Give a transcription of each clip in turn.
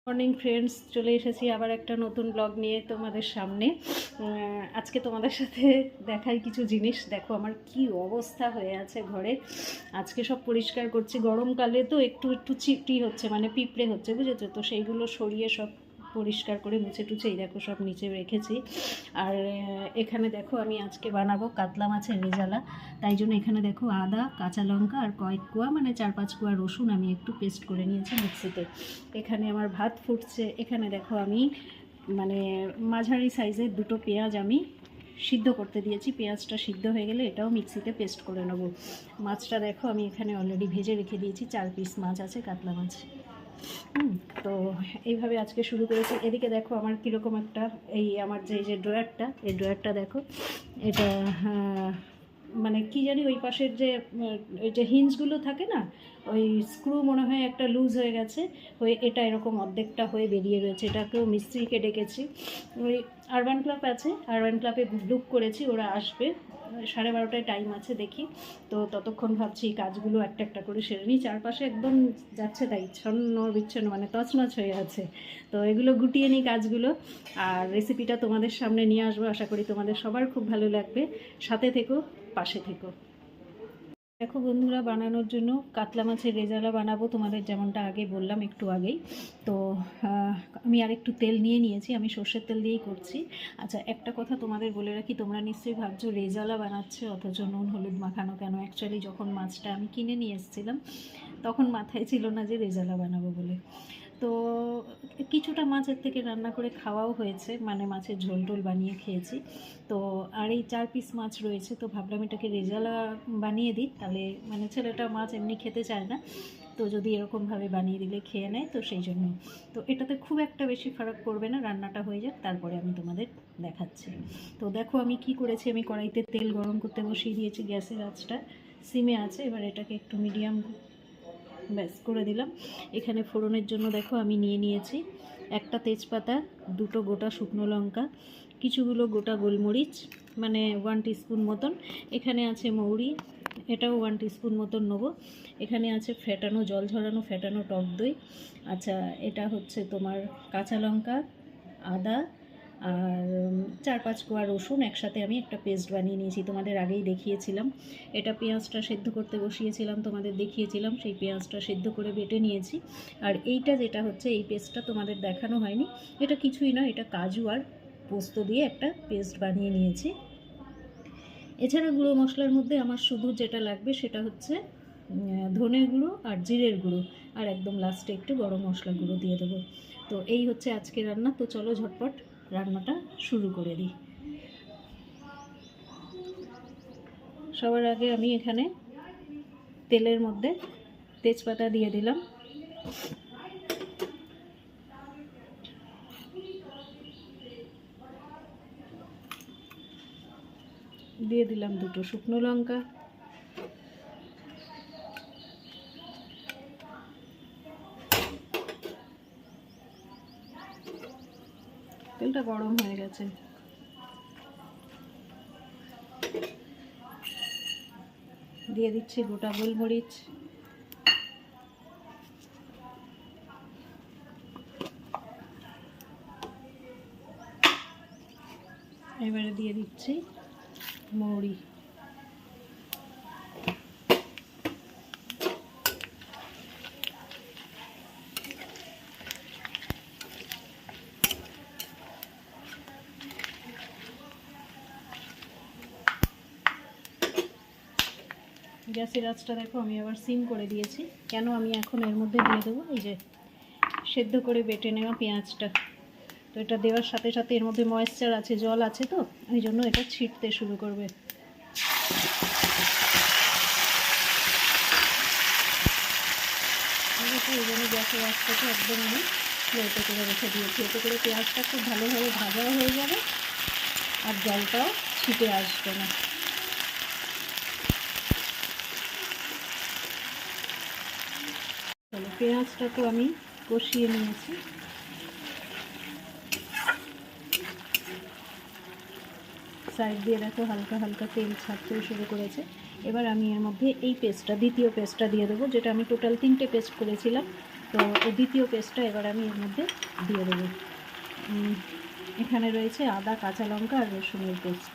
Morning friends, চলে এসেছি আবার একটা নতুন ব্লগ নিয়ে তোমাদের সামনে। আজকে তোমাদের সাথে দেখাই কিছু জিনিস। দেখো আমার কি অবস্থা হয়ে আছে ঘরে। আজকে সব পরিষ্কার করছি। গরমকালে তো একটু একটু চিপটি হচ্ছে, মানে পিঁপড়ে হচ্ছে, বুঝেছো তো। সেইগুলো সরিয়ে সব পরিষ্কার করে মুছে টুছে এই দেখো সব নিচে রেখেছি। আর এখানে দেখো আমি আজকে বানাবো কাতলা মাছের রেজালা। তাই জন্য এখানে দেখো আদা, কাঁচা লঙ্কা আর কয়েক কোয়া মানে 4-5 কোয়া রসুন আমি একটু পেস্ট করে নিয়েছি মিক্সিতে। এখানে আমার ভাত ফুটছে। এখানে দেখো আমি মানে মাঝারি সাইজের দুটো পেঁয়াজ আমি সিদ্ধ করতে দিয়েছি। পেঁয়াজটা সিদ্ধ হয়ে গেলে এটাও মিক্সিতে পেস্ট করে নেব। মাছটা দেখো আমি এখানে অলরেডি ভেজে রেখে দিয়েছি। 4 পিস মাছ আছে, কাতলা মাছ। তো এইভাবে আজকে শুরু করেছি। এদিকে দেখো আমার কীরকম একটা আমার যে ড্রয়ারটা, এই ড্রয়ারটা দেখো। এটা মানে কি জানি ওই পাশের যে ওই যে হিঞ্জগুলো থাকে না, ওই স্ক্রু মনে হয় একটা লুজ হয়ে গেছে, হয়ে এটা এরকম অর্ধেকটা হয়ে বেরিয়ে রয়েছে। এটাকেও মিস্ত্রিকে ডেকেছি। ওই আরবান ক্লাব আছে, আরবান ক্লাবে বুক করেছি, ওরা আসবে 12:30টায় টাইম আছে, দেখি। তো ততক্ষণ ভাবছি কাজগুলো একটা একটা করে সেরে নিই। চারপাশে একদম যাচ্ছে তাই ছন্ন বিচ্ছন্ন, মানে তছনছ হয়ে আছে। তো এগুলো গুটিয়ে নিই কাজগুলো। আর রেসিপিটা তোমাদের সামনে নিয়ে আসবো। আশা করি তোমাদের সবার খুব ভালো লাগবে। সাথে থেকো, পাশে থেকো। দেখো বন্ধুরা, বানানোর জন্য কাতলা মাছের রেজালা বানাবো, তোমাদের যেমনটা আগে বললাম একটু আগেই। তো আমি আর একটু তেল নিয়ে নিয়েছি, আমি সর্ষের তেল দিয়েই করছি। আচ্ছা, একটা কথা তোমাদের বলে রাখি, তোমরা নিশ্চয়ই ভাবছো রেজালা বানাচ্ছে অথচ নুন হলুদ মাখানো কেন। অ্যাকচুয়ালি যখন মাছটা আমি কিনে নিয়ে এসেছিলাম তখন মাথায় ছিল না যে রেজালা বানাবো বলে। তো কিছুটা মাছের থেকে রান্না করে খাওয়াও হয়েছে, মানে মাছের ঝোল টোল বানিয়ে খেয়েছি। তো আর এই 4 পিস মাছ রয়েছে, তো ভাবলাম এটাকে রেজালা বানিয়ে দিই, তাহলে মানে ছেলেটা মাছ এমনি খেতে চায় না, তো যদি এরকমভাবে বানিয়ে দিলে খেয়ে নেয়, তো সেই জন্য। তো এটাতে খুব একটা বেশি ফারাক পড়বে না, রান্নাটা হয়ে যাক তারপরে আমি তোমাদের দেখাচ্ছি। তো দেখো আমি কি করেছি, আমি কড়াইতে তেল গরম করতে বসিয়ে দিয়েছি, গ্যাসের আঁচটা সিমে আছে। এবার এটাকে একটু মিডিয়াম ব্যাস করে দিলাম। এখানে ফোড়নের জন্য দেখো আমি নিয়ে নিয়েছি একটা তেজপাতা, দুটো গোটা শুকনো লঙ্কা, কিছুগুলো গোটা গোলমরিচ, মানে 1 টিস্পুন মতন। এখানে আছে মৌরি, এটাও 1 টিস্পুন মতন নেবো। এখানে আছে ফেটানো জল ঝরানো ফেটানো টক দই। আচ্ছা, এটা হচ্ছে তোমার কাঁচা লঙ্কা, আদা আর 4-5 কোয়া রসুন একসাথে আমি একটা পেস্ট বানিয়ে নিয়েছি, তোমাদের আগেই দেখিয়েছিলাম। এটা পেঁয়াজটা সেদ্ধ করতে বসিয়েছিলাম, তোমাদের দেখিয়েছিলাম, সেই পেঁয়াজটা সেদ্ধ করে বেটে নিয়েছি। আর এইটা যেটা হচ্ছে, এই পেস্টটা তোমাদের দেখানো হয়নি, এটা কিছুই না, এটা কাজু আর পোস্ত দিয়ে একটা পেস্ট বানিয়ে নিয়েছি। এছাড়া গুঁড়ো মশলার মধ্যে আমার শুধু যেটা লাগবে সেটা হচ্ছে ধনে গুঁড়ো আর জিরের গুঁড়ো, আর একদম লাস্টে একটু গরম মশলা গুঁড়ো দিয়ে দেবো। তো এই হচ্ছে আজকে রান্না। তো চলো ঝটপট রান্নাটা শুরু করে দিই। সবার আগে আমি এখানে তেলের মধ্যে তেজপাতা দিয়ে দিলাম, দিয়ে দিলাম দুটো শুকনো লঙ্কা, তেলটা গরম হয়ে গেছে। দিয়ে দিচ্ছি গোটা গোলমরিচ, এবারে দিয়ে দিচ্ছি মৌরি। গ্যাসের আঁচটা দেখো আমি আবার সিম করে দিয়েছি। কেন, আমি এখন এর মধ্যে দিয়ে দেবো এই যে সেদ্ধ করে বেটে নেওয়া পেঁয়াজটা। তো এটা দেওয়ার সাথে সাথে এর মধ্যে ময়েশ্চার আছে, জল আছে, তো এই জন্য এটা ছিটতে শুরু করবে। এই জন্য গ্যাসের আঁচটাকে একদম আমি স্লোতে করে রেখে দিয়েছি। এতে করে পেঁয়াজটা খুব ভালোভাবে ভাজাও হয়ে যাবে আর জলটাও ছিটে আসবে না। তাহলে পেঁয়াজটা তো আমি কষিয়ে নিয়েছি। সাইড দিয়ে দেখো হালকা হালকা তেল ছাড়তে শুরু করেছে। এবার আমি এর মধ্যে এই পেস্টটা, দ্বিতীয় পেস্টটা দিয়ে দেবো, যেটা আমি টোটাল 3টে পেস্ট করেছিলাম। তো এই দ্বিতীয় পেস্টটা এবার আমি এর মধ্যে দিয়ে দেবো। এখানে রয়েছে আদা, কাঁচা লঙ্কা আর রসুনের পেস্ট।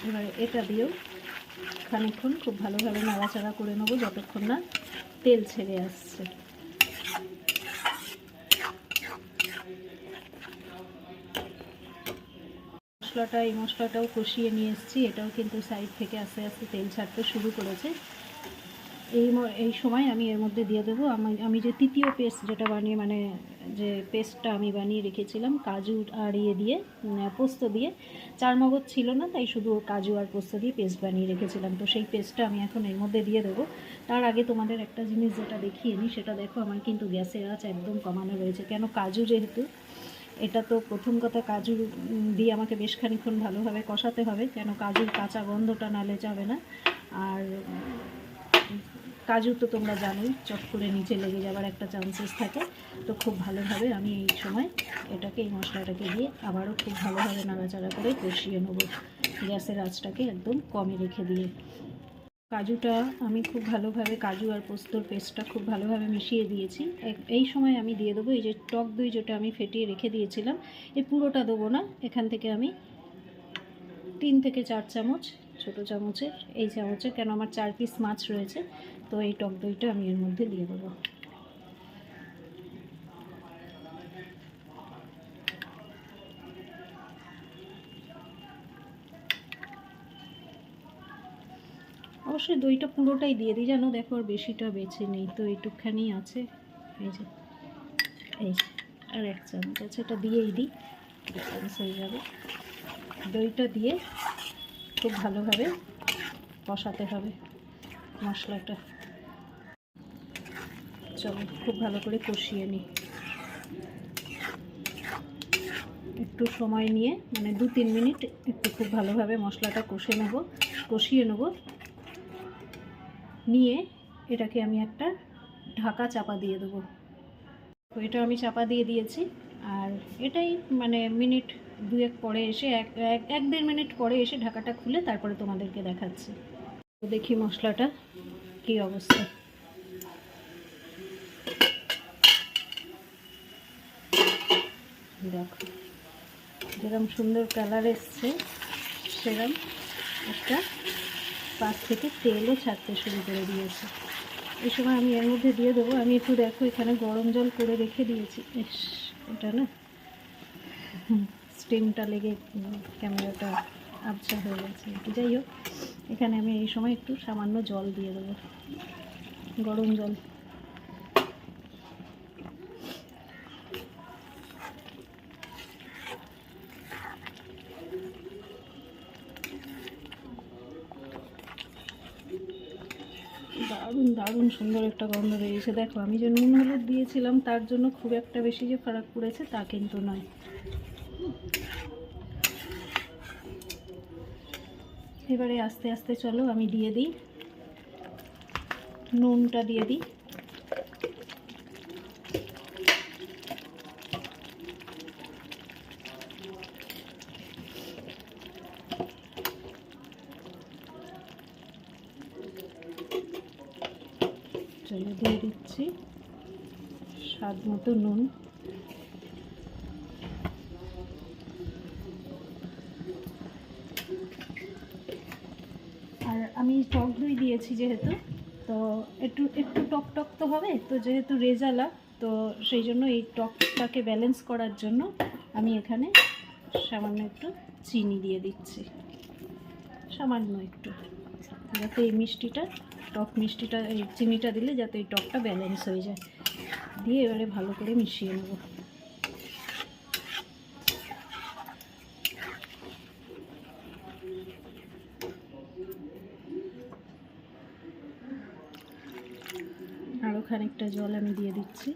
এবার এটা দিয়েও খানিকক্ষণ খুব ভালোভাবে নাড়াচাড়া করে নেবো যতক্ষণ না তেল ছেড়ে আসছে। এই মশলাটাও কষিয়ে নিয়ে এসেছি, এটাও কিন্তু সাইড থেকে আস্তে আস্তে তেল ছাড়তে শুরু করেছে। এই সময় আমি এর মধ্যে দিয়ে দেবো আমি যে তৃতীয় পেস্ট যেটা বানিয়ে মানে যে পেস্টটা আমি বানিয়ে রেখেছিলাম কাজু আর দিয়ে পোস্ত দিয়ে, চারমগজ ছিল না তাই শুধু কাজু আর পোস্ত দিয়ে পেস্ট বানিয়ে রেখেছিলাম। তো সেই পেস্টটা আমি এখন এর মধ্যে দিয়ে দেবো। তার আগে তোমাদের একটা জিনিস যেটা দেখিয়ে নিই, সেটা দেখো আমার কিন্তু গ্যাসের আঁচ একদম কমানো রয়েছে। কেন, কাজু যেহেতু, এটা তো প্রথম কথা কাজু দিয়ে আমাকে বেশ খানিকক্ষণ ভালোভাবে কষাতে হবে, কেন কাজুর কাঁচা গন্ধটা নালে যাবে না। আর কাজু তো তোমরা জানোই চট করে নিচে লেগে যাওয়ার একটা চান্সেস থাকে। তো খুব ভালোভাবে আমি এই সময় এই মশলাটাকে দিয়ে আবারও খুব ভালোভাবে নাড়াচাড়া করে কষিয়ে নেব, গ্যাসের আঁচটাকে একদম কমে রেখে দিয়ে। কাজুটা আমি খুব ভালোভাবে, কাজু আর পোস্তর পেস্টটা খুব ভালোভাবে মিশিয়ে দিয়েছি। এই সময় আমি দিয়ে দেবো এই যে টক দই যেটা আমি ফেটিয়ে রেখে দিয়েছিলাম। এই পুরোটা দেবো না, এখান থেকে আমি 3 থেকে 4 চামচ, ছোটো চামচের এই চামচের, কেন আমার 4 পিস মাছ রয়েছে, তো এই টক দইটা আমি এর মধ্যে দিয়ে দেবো। অবশ্যই দইটা পুরোটাই দিয়ে দিই, জানো দেখো আর বেশিটা বেছে নেই, তো এইটুকখানি আছে। এই যে আর 1 চামচ আছে, এটা দিয়েই দিই, ব্যালেন্স হয়ে যাবে। দইটা দিয়ে খুব ভালোভাবে কষাতে হবে মশলাটা। চলো খুব ভালো করে কষিয়ে নিই, একটু সময় নিয়ে, মানে 2-3 মিনিট একটু খুব ভালোভাবে মশলাটা কষিয়ে নেব। নিয়ে এটাকে আমি একটা ঢাকা চাপা দিয়ে দেবো। তো এটা আমি চাপা দিয়ে দিয়েছি, আর এটাই মানে মিনিট 2-1 পরে এসে 1-1.5 মিনিট পরে এসে ঢাকাটা খুলে তারপরে তোমাদেরকে দেখাচ্ছি। তো দেখি মশলাটা কী অবস্থা। দেখো যেরকম সুন্দর কালার এসছে, সেরকম একটা পাশ থেকে তেলও ছাড়তে শুরু করে দিয়েছে। এই সময় আমি এর মধ্যে দিয়ে দেবো, আমি একটু দেখো এখানে গরম জল করে রেখে দিয়েছি। এটা না স্টিমটা লেগে ক্যামেরাটা আবছা হয়ে গেছে, যাই হোক এখানে আমি এই সময় একটু সামান্য জল দিয়ে দেবো, গরম জল। দারুণ দারুণ সুন্দর একটা গন্ধ বেরিয়েছে। দেখো আমি যে নুন হলুদ দিয়েছিলাম তার জন্য খুব একটা বেশি যে ফারাক পড়েছে তা কিন্তু নয়। এবারে আস্তে আস্তে চলো আমি দিয়ে দিই নুনটা, দিয়ে দিই দিয়ে দিচ্ছি স্বাদ মতো নুন। আর আমি টক দই দিয়েছি যেহেতু, তো একটু একটু টক টক তো হবে, তো যেহেতু রেজালা, তো সেই জন্য এই টকটাকে ব্যালেন্স করার জন্য আমি এখানে সামান্য একটু চিনি দিয়ে দিচ্ছি, সামান্য একটু, যাতে এই মিষ্টিটা এই চিনিটা দিলে যাতে এই টকটা ব্যালেন্স হয়ে যায়। দিয়ে এবারে ভালো করে মিশিয়ে নেব। আরও খানিকটা জল আমি দিয়ে দিচ্ছি।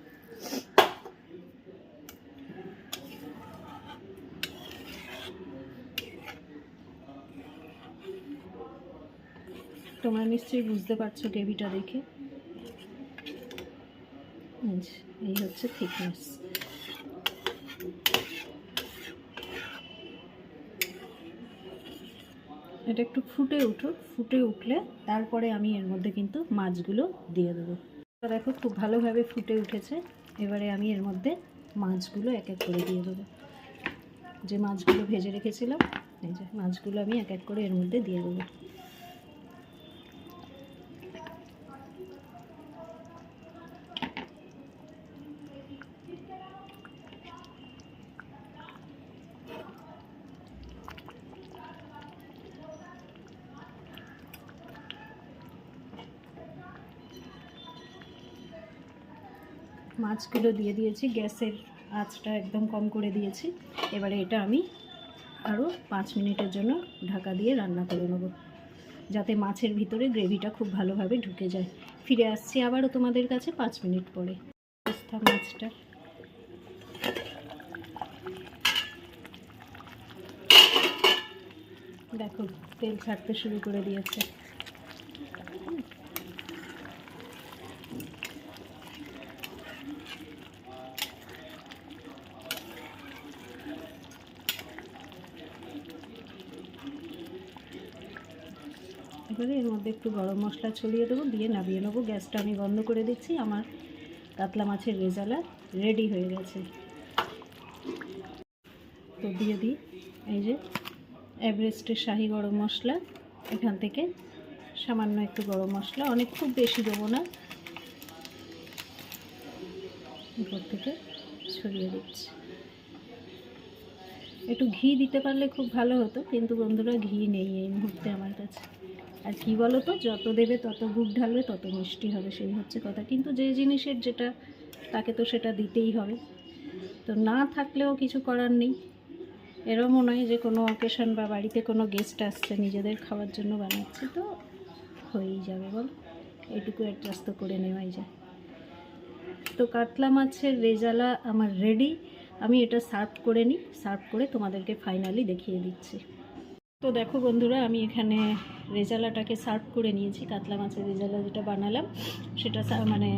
তোমরা নিশ্চয়ই বুঝতে পারছো গ্রেভিটা দেখে, এই হচ্ছে থিকনেস। এটা একটু ফুটে উঠুক, ফুটে উঠলে তারপরে আমি এর মধ্যে কিন্তু মাছগুলো দিয়ে দেবো। দেখো খুব ভালোভাবে ফুটে উঠেছে। এবারে আমি এর মধ্যে মাছগুলো এক এক করে দিয়ে দেবো। যে মাছগুলো ভেজে রেখেছিলাম, এই যে মাছগুলো আমি এক এক করে এর মধ্যে দিয়ে দেবো। মাছগুলো দিয়ে দিয়েছি, গ্যাসের আঁচটা একদম কম করে দিয়েছি। এবারে এটা আমি আরও 5 মিনিটের জন্য ঢাকা দিয়ে রান্না করে নেব, যাতে মাছের ভিতরে গ্রেভিটা খুব ভালোভাবে ঢুকে যায়। ফিরে আসছি আবারও তোমাদের কাছে 5 মিনিট পরে। মাছটা দেখো তেল ছাড়তে শুরু করে দিয়েছে। এবারে এর মধ্যে একটু গরম মশলা ছড়িয়ে দেবো, দিয়ে নামিয়ে নেবো। গ্যাসটা আমি বন্ধ করে দিচ্ছি। আমার কাতলা মাছের রেজালা রেডি হয়ে গেছে। তো দিয়ে দিই এই যে এভারেস্টের শাহি গরম মশলা, এখান থেকে সামান্য একটু গরম মশলা, অনেক খুব বেশি দেবো না, উপর থেকে ছড়িয়ে দিচ্ছি। একটু ঘি দিতে পারলে খুব ভালো হতো, কিন্তু বন্ধুরা ঘি নেই এই মুহূর্তে আমার কাছে। আর কি বলো তো, যত দেবে তত গুড় ঢালবে তত মিষ্টি হবে, সেই হচ্ছে কথা। কিন্তু যে জিনিসের যেটা, তাকে তো সেটা দিতেই হবে। তো না থাকলেও কিছু করার নেই। এরমও নয় যে কোনো অকেশন বা বাড়িতে কোনো গেস্ট আসছে, নিজেদের খাওয়ার জন্য বানাচ্ছে, তো হয়েই যাবে বল, এটুকু অ্যাডজাস্ট তো করে নেওয়াই যায়। তো কাতলা মাছের রেজালা আমার রেডি। আমি এটা সার্ভ করে নিই, সার্ভ করে তোমাদেরকে ফাইনালি দেখিয়ে দিচ্ছি। তো দেখো বন্ধুরা, আমি এখানে রেজালাটাকে সার্ভ করে নিয়েছি। কাতলা মাছের রেজালা যেটা বানালাম সেটা মানে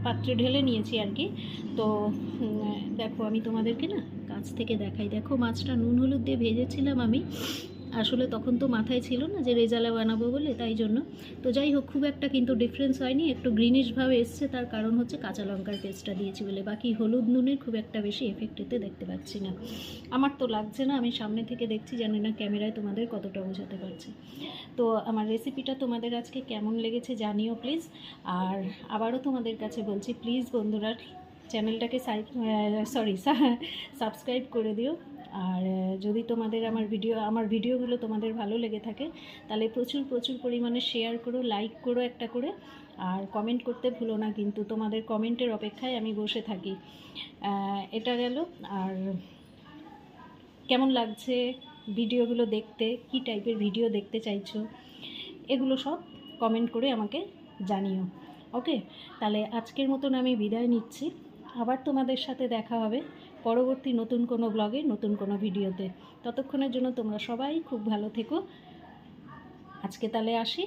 পাত্রে ঢেলে নিয়েছি আর কি। তো দেখো আমি তোমাদেরকে না কাছ থেকে দেখাই। দেখো মাছটা নুন হলুদ দিয়ে ভেজেছিলাম আমি, আসলে তখন তো মাথায় ছিল না যে রেজালা বানাবো বলে, তাই জন্য। তো যাই হোক, খুব একটা কিন্তু ডিফারেন্স হয়নি, একটু গ্রিনিশভাবে এসছে। তার কারণ হচ্ছে কাঁচা লঙ্কার পেস্টটা দিয়েছি বলে। বাকি হলুদ নুনের খুব একটা বেশি এফেক্ট এতে দেখতে পাচ্ছি না, আমার তো লাগছে না। আমি সামনে থেকে দেখছি, জানি না ক্যামেরায় তোমাদের কতটা বোঝাতে পারছি। তো আমার রেসিপিটা তোমাদের আজকে কেমন লেগেছে জানিও প্লিজ। আর আবারও তোমাদের কাছে বলছি, প্লিজ বন্ধুরা চ্যানেলটাকে সাবস্ক্রাইব করে দিও। আর যদি তোমাদের আমার ভিডিওগুলো তোমাদের ভালো লেগে থাকে, তাহলে প্রচুর পরিমাণে শেয়ার করো, লাইক করো একটা করে, আর কমেন্ট করতে ভুলো না কিন্তু। তোমাদের কমেন্টের অপেক্ষায় আমি বসে থাকি। এটা গেল। আর কেমন লাগছে ভিডিওগুলো দেখতে, কী টাইপের ভিডিও দেখতে চাইছো, এগুলো সব কমেন্ট করে আমাকে জানিও। ওকে, তাহলে আজকের মতন আমি বিদায় নিচ্ছি। আবার তোমাদের সাথে দেখা হবে পরবর্তী নতুন কোনো ব্লগে, নতুন কোনো ভিডিওতে। ততক্ষণের জন্য তোমরা সবাই খুব ভালো থেকো। আজকে তাহলে আসি।